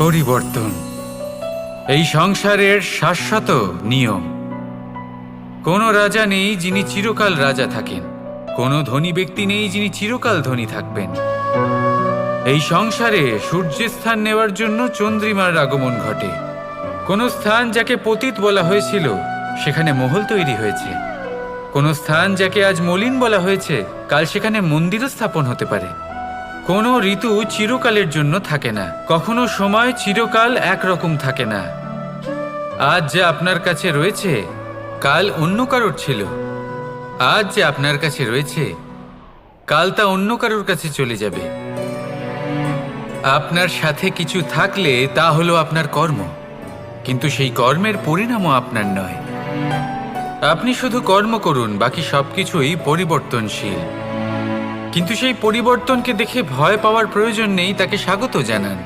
পরিবর্তন এই সংসারের শাশ্বত নিয়ম। কোনো রাজা নেই যিনি চিরকাল রাজা থাকেন, কোনো ধনী ব্যক্তি নেই যিনি চিরকাল ধনী থাকবেন। এই সংসারে সূর্যের স্থান নেওয়ার জন্য চন্দ্রিমার আগমন ঘটে। কোনো স্থান যাকে পতিত বলা হয়েছিল সেখানে মহল তৈরি হয়েছে, কোনো স্থান যাকে আজ মলিন বলা হয়েছে কাল সেখানে মন্দিরও স্থাপন হতে পারে। কোনো ঋতু চিরকালের জন্য থাকে না, কখনো সময় চিরকাল একরকম থাকে না। আজ যে আপনার কাছে রয়েছে কাল অন্য কারোর ছিল, আজ যে আপনার কাছে রয়েছে কাল তা অন্য কারোর কাছে চলে যাবে। আপনার সাথে কিছু থাকলে তা হলো আপনার কর্ম, কিন্তু সেই কর্মের পরিণামও আপনার নয়। আপনি শুধু কর্ম করুন, বাকি সবকিছুই পরিবর্তনশীল। কিন্তু সেই পরিবর্তনকে দেখে ভয় পাওয়ার প্রয়োজন নেই, তাকে স্বাগত জানান।